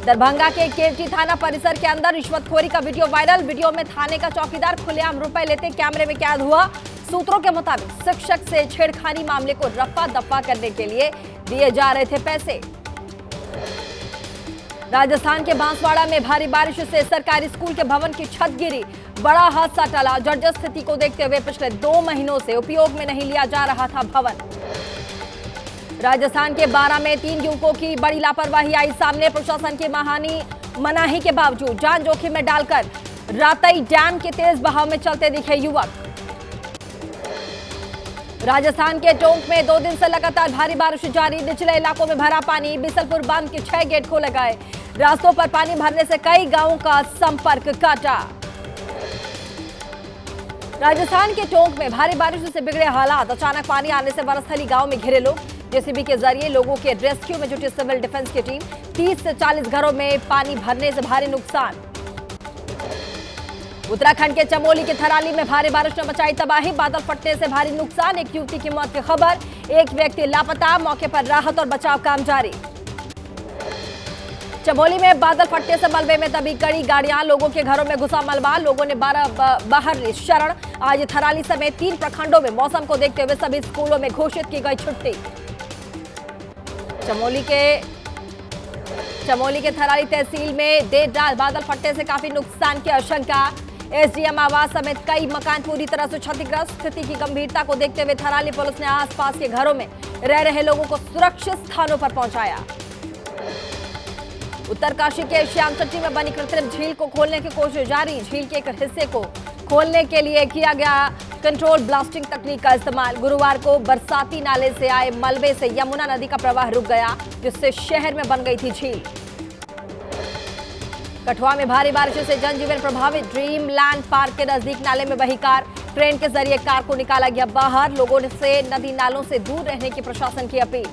दरभंगा के केवटी थाना परिसर के अंदर रिश्वतखोरी का वीडियो वायरल। वीडियो में थाने का चौकीदार खुलेआम रुपए लेते कैमरे में कैद हुआ। सूत्रों के मुताबिक शिक्षक से छेड़खानी मामले को रफा दफा करने के लिए दिए जा रहे थे पैसे। राजस्थान के बांसवाड़ा में भारी बारिश से सरकारी स्कूल के भवन की छत गिरी, बड़ा हादसा टला। जर्जर स्थिति को देखते हुए पिछले 2 महीनों से उपयोग में नहीं लिया जा रहा था भवन। राजस्थान के बारां में 3 युवकों की बड़ी लापरवाही आई सामने। प्रशासन की मनाही के बावजूद जान जोखिम में डालकर रातई डैम के तेज बहाव में चलते दिखे युवक। राजस्थान के टोंक में 2 दिन से लगातार भारी बारिश जारी। निचले इलाकों में भरा पानी। बिसलपुर बांध के 6 गेट खोले गए। रास्तों पर पानी भरने से कई गांवों का संपर्क काटा। राजस्थान के टोंक में भारी बारिश से बिगड़े हालात। अचानक पानी आने से वनस्थली गांव में घिरे लोग। जेसीबी के जरिए लोगों के रेस्क्यू में जुटी सिविल डिफेंस की टीम। 30 से 40 घरों में पानी भरने से भारी नुकसान। उत्तराखंड के चमोली के थराली में भारी बारिश ने मचाई तबाही। बादल फटने से भारी नुकसान। एक युवती की मौत की खबर। एक व्यक्ति लापता। मौके पर राहत और बचाव काम जारी। चमोली में बादल फटने से मलबे में दबी कड़ी गाड़ियां। लोगों के घरों में घुसा मलबा। लोगों ने बाहर ली शरण। आज थराली समेत 3 प्रखंडों में मौसम को देखते हुए सभी स्कूलों में घोषित की गई छुट्टी। चमोली के थराली तहसील में देर रात बादल फटने से काफी नुकसान की आशंका। एसडीएम आवास समेत कई मकान पूरी तरह से क्षतिग्रस्त। स्थिति की गंभीरता को देखते हुए थराली पुलिस ने आसपास के घरों में रह रहे लोगों को सुरक्षित स्थानों पर पहुंचाया। उत्तरकाशी के श्यामचट्टी में बनी कृत्रिम झील को खोलने की कोशिश जारी। झील के एक हिस्से को खोलने के लिए किया गया कंट्रोल ब्लास्टिंग तकनीक का इस्तेमाल। गुरुवार को बरसाती नाले से आए मलबे से यमुना नदी का प्रवाह रुक गया, जिससे शहर में बन गई थी झील। कठुआ में भारी बारिश से जनजीवन प्रभावित। ड्रीम लैंड पार्क के नजदीक नाले में बही कार। ट्रेन के जरिए कार को निकाला गया बाहर। लोगों से नदी नालों से दूर रहने की प्रशासन की अपील।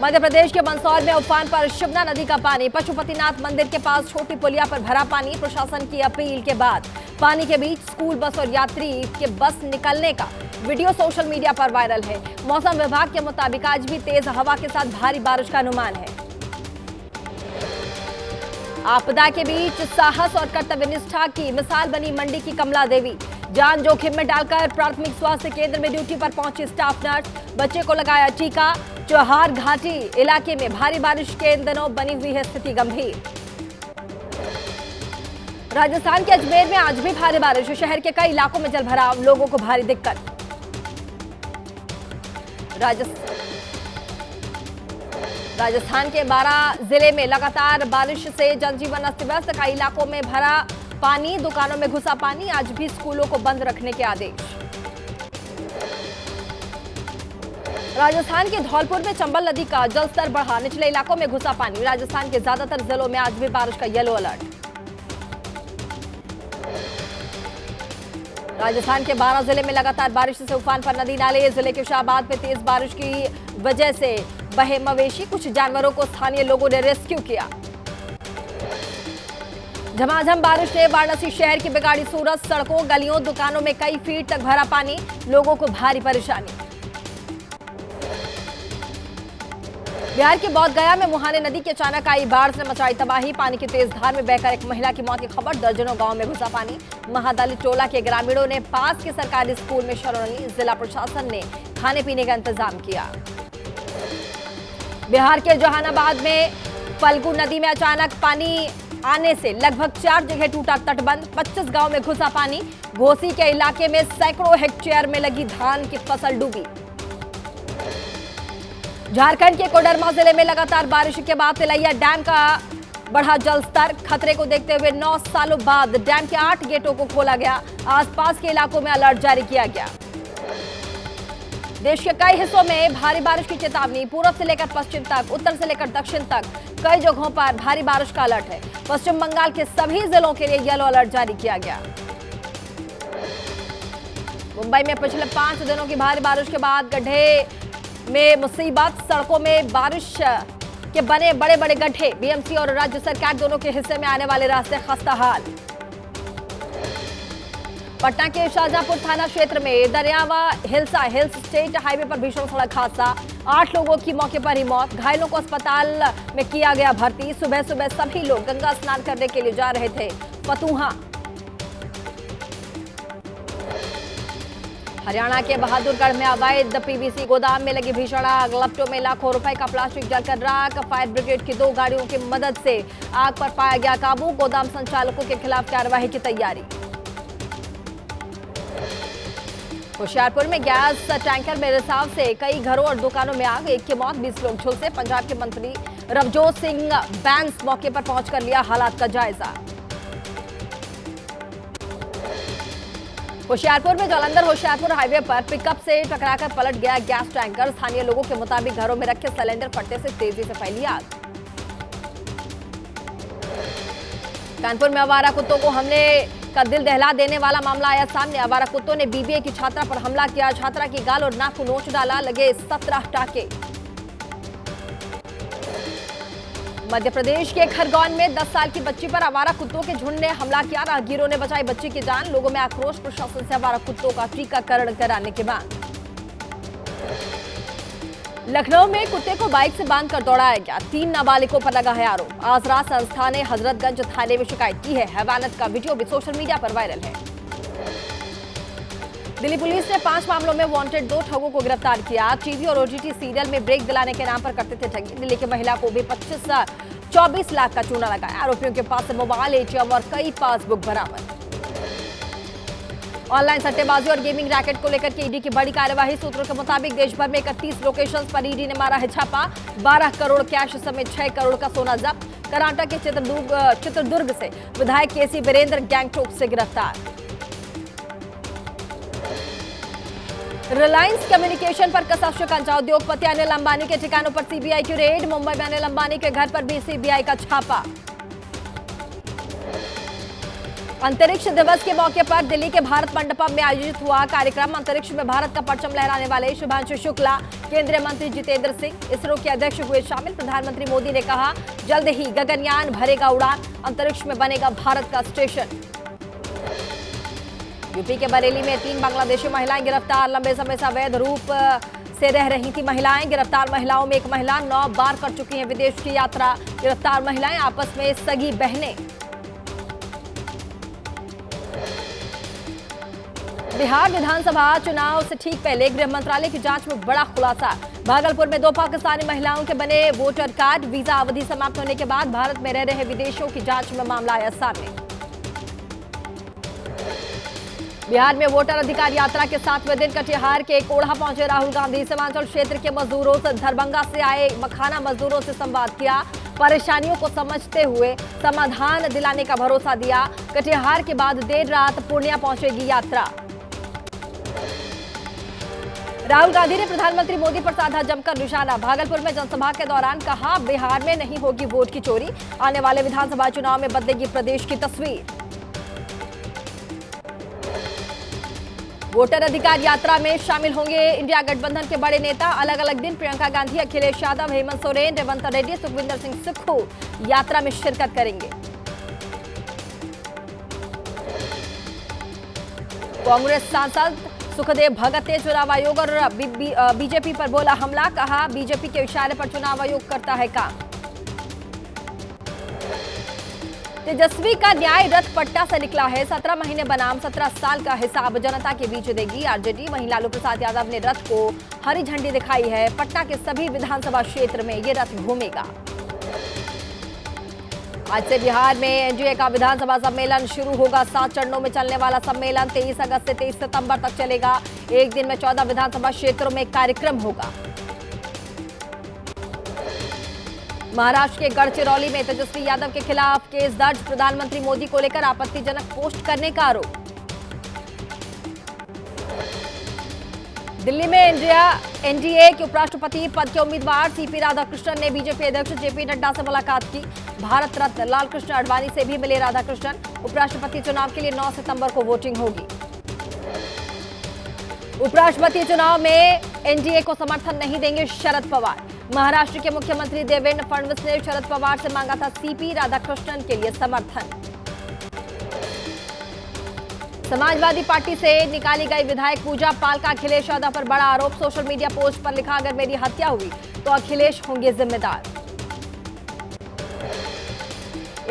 मध्य प्रदेश के मंदसौर में उफान पर शिवना नदी का पानी। पशुपतिनाथ मंदिर के पास छोटी पुलिया पर भरा पानी। प्रशासन की अपील के बाद पानी के बीच स्कूल बस और यात्री के बस निकलने का वीडियो सोशल मीडिया पर वायरल है। मौसम विभाग के मुताबिक आज भी तेज हवा के साथ भारी बारिश का अनुमान है। आपदा के बीच साहस और कर्तव्यनिष्ठा की मिसाल बनी मंडी की कमला देवी। जान जोखिम में डालकर प्राथमिक स्वास्थ्य केंद्र में ड्यूटी पर पहुंची स्टाफ नर्स। बच्चे को लगाया टीका। चौहार घाटी इलाके में भारी बारिश के इन दिनों बनी हुई है स्थिति गंभीर। राजस्थान के अजमेर में आज भी भारी बारिश। शहर के कई इलाकों में जलभराव। लोगों को भारी दिक्कत। राजस्थान के 12 जिले में लगातार बारिश से जनजीवन अस्त-व्यस्त। कई इलाकों में भरा पानी। दुकानों में घुसा पानी। आज भी स्कूलों को बंद रखने के आदेश। राजस्थान के धौलपुर में चंबल नदी का जलस्तर बढ़ा। निचले इलाकों में घुसा पानी। राजस्थान के ज्यादातर जिलों में आज भी बारिश का येलो अलर्ट। राजस्थान के 12 जिले में लगातार बारिश से उफान पर नदी नाले। जिले के शाहबाद में तेज बारिश की वजह से बहे मवेशी। कुछ जानवरों को स्थानीय लोगों ने रेस्क्यू किया। झमाझम बारिश ने वाराणसी शहर की बिगाड़ी सूरत। सड़कों, गलियों, दुकानों में कई फीट तक भरा पानी। लोगों को भारी परेशानी। बिहार के बौद्ध गया में मुहाने नदी के अचानक आई बाढ़ से मचाई तबाही। पानी की तेज धार में बहकर एक महिला की मौत की खबर। दर्जनों गांव में घुसा पानी। महादलित टोला के ग्रामीणों ने पास के सरकारी स्कूल में शरण ली। जिला प्रशासन ने खाने पीने का इंतजाम किया। बिहार के जहानाबाद में फल्गु नदी में अचानक पानी आने से लगभग 4 जगह टूटा तटबंध। 25 गांव में घुसा पानी। घोसी के इलाके में सैकड़ों हेक्टेयर में लगी धान की फसल डूबी। झारखंड के कोडरमा जिले में लगातार बारिश के बाद तिलैया डैम का बढ़ा जलस्तर। खतरे को देखते हुए 9 सालों बाद डैम के 8 गेटों को खोला गया। आसपास के इलाकों में अलर्ट जारी किया गया। देश के कई हिस्सों में भारी बारिश की चेतावनी। पूर्व से लेकर पश्चिम तक, उत्तर से लेकर दक्षिण तक कई जगहों पर भारी बारिश का अलर्ट है। पश्चिम बंगाल के सभी जिलों के लिए येलो अलर्ट जारी किया गया। मुंबई में पिछले 5 दिनों की भारी बारिश के बाद गड्ढे में मुसीबत। सड़कों में बारिश के बने बड़े बड़े गड्ढे। बीएमसी और राज्य सरकार दोनों के हिस्से में आने वाले रास्ते खस्ता हाल। पटना के शाहजहांपुर थाना क्षेत्र में दरियावा हिल्सा हिल्स स्टेट हाईवे पर भीषण सड़क हादसा, 8 लोगों की मौके पर ही मौत, घायलों को अस्पताल में किया गया भर्ती। सुबह सुबह सभी लोग गंगा स्नान करने के लिए जा रहे थे फतुहा। हरियाणा के बहादुरगढ़ में अवैध पीवीसी गोदाम में लगी भीषण आग, लपटों में लाखों रुपए का प्लास्टिक जलकर राख। फायर ब्रिगेड की 2 गाड़ियों की मदद से आग पर पाया गया काबू, गोदाम संचालकों के खिलाफ कार्रवाई की तैयारी। होशियारपुर में गैस टैंकर में रिसाव से कई घरों और दुकानों में आग, 1 की मौत, 20 लोग झुलसे। पंजाब के मंत्री रवजोत सिंह बैंस मौके पर पहुंचकर लिया हालात का जायजा। होशियारपुर में जालंधर होशियारपुर हाईवे पर पिकअप से टकराकर पलट गया गैस टैंकर। स्थानीय लोगों के मुताबिक घरों में रखे सिलेंडर फटने से तेजी से फैली आग। कानपुर में आवारा कुत्तों को हमले का दिल दहला देने वाला मामला आया सामने। आवारा कुत्तों ने बीबीए की छात्रा पर हमला किया, छात्रा की गाल और नाक को नोच डाला, लगे 17 टाके। मध्य प्रदेश के खरगोन में 10 साल की बच्ची पर आवारा कुत्तों के झुंड ने हमला किया, राहगीरों ने बचाई बच्ची की जान। लोगों में आक्रोश, प्रशासन से आवारा कुत्तों का टीकाकरण कराने की मांग। लखनऊ में कुत्ते को बाइक से बांधकर दौड़ाया गया, 3 नाबालिगों पर लगा है आरोप। आजरा संस्था ने हजरतगंज थाने में शिकायत की है। हैवानत का वीडियो भी सोशल मीडिया पर वायरल है। दिल्ली पुलिस ने 5 मामलों में वांटेड 2 ठगों को गिरफ्तार किया। टीवी और ओटीटी सीरियल में ब्रेक दिलाने के नाम पर करते थे ठगी। दिल्ली की महिला को भी 24 लाख का चूना लगाया। आरोपियों के पास से मोबाइल, एटीएम और कई पासबुक बरामद। ऑनलाइन सट्टेबाजी और गेमिंग रैकेट को लेकर के ईडी की बड़ी कार्यवाही। सूत्रों के मुताबिक देश भर में 31 लोकेशंस पर ईडी ने मारा है छापा। 12 करोड़ कैश समेत 6 करोड़ का सोना जब्त। कर्नाटक के चित्रदुर्ग से विधायक केसी वीरेंद्र गैंगटोक से गिरफ्तार। रिलायंस कम्युनिकेशन पर कसा शिकंजा, उद्योगपति अनिल अंबानी के ठिकानों पर सीबीआई की रेड। मुंबई में अनिल अंबानी के घर पर भी सीबीआई का छापा। अंतरिक्ष दिवस के मौके पर दिल्ली के भारत मंडपम में आयोजित हुआ कार्यक्रम। अंतरिक्ष में भारत का परचम लहराने वाले शुभांशु शुक्ला, केंद्रीय मंत्री जितेंद्र सिंह, इसरो के अध्यक्ष हुए शामिल। प्रधानमंत्री मोदी ने कहा, जल्द ही गगनयान भरेगा उड़ान, अंतरिक्ष में बनेगा भारत का स्टेशन। यूपी के बरेली में 3 बांग्लादेशी महिलाएं गिरफ्तार, लंबे समय से अवैध रूप से रह रही थी महिलाएं। गिरफ्तार महिलाओं में एक महिला 9 बार कर चुकी है विदेश की यात्रा। गिरफ्तार महिलाएं आपस में सगी बहनें। बिहार विधानसभा चुनाव से ठीक पहले गृह मंत्रालय की जांच में बड़ा खुलासा। भागलपुर में 2 पाकिस्तानी महिलाओं के बने वोटर कार्ड, वीजा अवधि समाप्त होने के बाद भारत में रह रहे विदेशियों की जांच में मामला आया सामने। बिहार में वोटर अधिकार यात्रा के 7वें दिन कटिहार के कोढ़ा पहुंचे राहुल गांधी। सीमांचल क्षेत्र के मजदूरों से, दरभंगा से आए मखाना मजदूरों से संवाद किया, परेशानियों को समझते हुए समाधान दिलाने का भरोसा दिया। कटिहार के बाद देर रात पूर्णिया पहुंचेगी यात्रा। राहुल गांधी ने प्रधानमंत्री मोदी पर साधा जमकर निशाना। भागलपुर में जनसभा के दौरान कहा, बिहार में नहीं होगी वोट की चोरी, आने वाले विधानसभा चुनाव में बदलेगी प्रदेश की तस्वीर। वोटर अधिकार यात्रा में शामिल होंगे इंडिया गठबंधन के बड़े नेता। अलग अलग दिन प्रियंका गांधी, अखिलेश यादव, हेमंत सोरेन, रेवंत रेड्डी, सुखविंदर सिंह सुक्खू यात्रा में शिरकत करेंगे। कांग्रेस सांसद सुखदेव भगत ने चुनाव आयोग और बीजेपी पर बोला हमला, कहा बीजेपी के इशारे पर चुनाव आयोग करता है काम। तेजस्वी का न्याय रथ पट्टा से निकला है, 17 महीने बनाम 17 साल का हिसाब जनता के बीच देगी आरजेडी। वहीं लालू प्रसाद यादव ने रथ को हरी झंडी दिखाई है। पटना के सभी विधानसभा क्षेत्र में ये रथ घूमेगा। आज से बिहार में एनडीए का विधानसभा सम्मेलन शुरू होगा। 7 चरणों में चलने वाला सम्मेलन 23 अगस्त से 23 सितंबर तक चलेगा। एक दिन में 14 विधानसभा क्षेत्रों में कार्यक्रम होगा। महाराष्ट्र के गढ़चिरौली में तेजस्वी यादव के खिलाफ केस दर्ज, प्रधानमंत्री मोदी को लेकर आपत्तिजनक पोस्ट करने का आरोप। दिल्ली में एनडीए के उपराष्ट्रपति पद के उम्मीदवार सीपी राधाकृष्णन ने बीजेपी अध्यक्ष जेपी नड्डा से मुलाकात की। भारत रत्न लालकृष्ण आडवाणी से भी मिले राधाकृष्णन। उपराष्ट्रपति चुनाव के लिए 9 सितंबर को वोटिंग होगी। उपराष्ट्रपति चुनाव में एनडीए को समर्थन नहीं देंगे शरद पवार। महाराष्ट्र के मुख्यमंत्री देवेंद्र फडणवीस ने शरद पवार से मांगा था सीपी राधाकृष्णन के लिए समर्थन। समाजवादी पार्टी से निकाली गई विधायक पूजा पाल का अखिलेश यादव पर बड़ा आरोप। सोशल मीडिया पोस्ट पर लिखा, अगर मेरी हत्या हुई तो अखिलेश होंगे जिम्मेदार।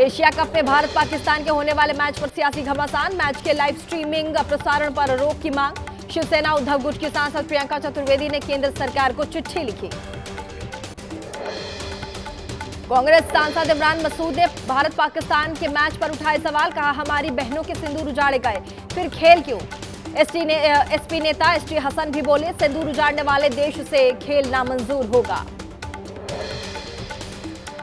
एशिया कप में भारत पाकिस्तान के होने वाले मैच पर सियासी घमासान। मैच के लाइव स्ट्रीमिंग प्रसारण पर रोक की मांग। शिवसेना उद्धव गुट की सांसद प्रियंका चतुर्वेदी ने केंद्र सरकार को चिट्ठी लिखी। कांग्रेस सांसद इमरान मसूद ने भारत पाकिस्तान के मैच पर उठाए सवाल। कहा, हमारी बहनों के सिंदूर उजाड़े गए, फिर खेल क्यों? एसपी नेता एसटी हसन भी बोले, सिंदूर उजाड़ने वाले देश से खेल नामंजूर होगा।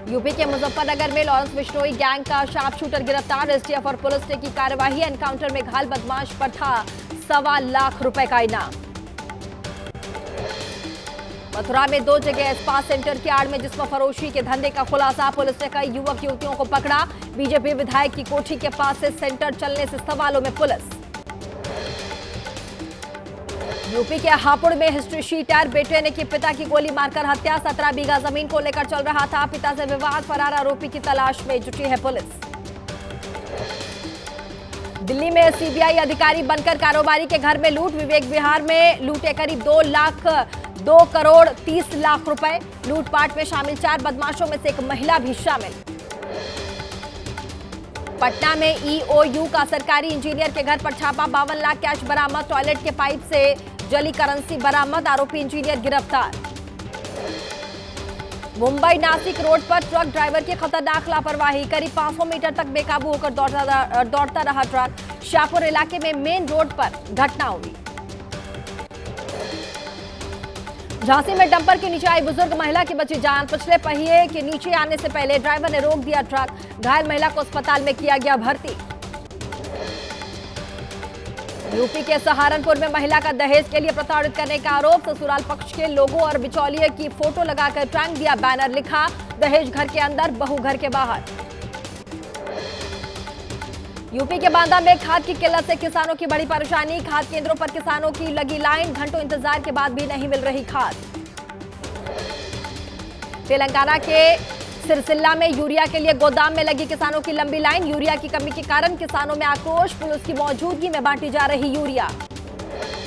यूपी के मुजफ्फरनगर में लॉरेंस बिश्नोई गैंग का शार्प शूटर गिरफ्तार। एसटीएफ और पुलिस ने की कार्यवाही। एनकाउंटर में घायल बदमाश पर था 1.25 लाख रुपए का इनाम। मथुरा में 2 जगह स्पा सेंटर की आड़ में जिस्म फरोशी के धंधे का खुलासा। पुलिस ने कई युवक युवतियों को पकड़ा। बीजेपी विधायक की कोठी के पास से सेंटर चलने से सवालों में पुलिस। यूपी के हापुड़ में हिस्ट्री शीटर, बेटे ने की पिता की गोली मारकर हत्या। 17 बीघा जमीन को लेकर चल रहा था पिता से विवाद। फरार आरोपी की तलाश में जुटी है पुलिस। दिल्ली में सीबीआई अधिकारी बनकर कारोबारी के घर में लूट। विवेक विहार में लूटे करीब 2 करोड़ 30 लाख रुपए। लूटपाट में शामिल 4 बदमाशों में से एक महिला भी शामिल। पटना में ईओयू का सरकारी इंजीनियर के घर पर छापा। 52 लाख कैश बरामद। टॉयलेट के पाइप से जली करेंसी बरामद। आरोपी इंजीनियर गिरफ्तार। मुंबई नासिक रोड पर ट्रक ड्राइवर की खतरनाक लापरवाही। करीब 500 मीटर तक बेकाबू होकर दौड़ता रहा ट्रक। शाहपुर इलाके में मेन रोड पर घटना हुई। झांसी में डंपर के नीचे आई बुजुर्ग महिला की बची जान। पिछले पहिए के नीचे आने से पहले ड्राइवर ने रोक दिया ट्रक। घायल महिला को अस्पताल में किया गया भर्ती। यूपी के सहारनपुर में महिला का दहेज के लिए प्रताड़ित करने का आरोप। ससुराल पक्ष के लोगों और बिचौलिए की फोटो लगाकर टांग दिया बैनर। लिखा, दहेज घर के अंदर, बहू घर के बाहर। यूपी के बांदा में खाद की किल्लत से किसानों की बड़ी परेशानी। खाद केंद्रों पर किसानों की लगी लाइन। घंटों इंतजार के बाद भी नहीं मिल रही खाद। तेलंगाना के सिरसिल्ला में यूरिया के लिए गोदाम में लगी किसानों की लंबी लाइन। यूरिया की कमी के कारण किसानों में आक्रोश। पुलिस की मौजूदगी में बांटी जा रही यूरिया।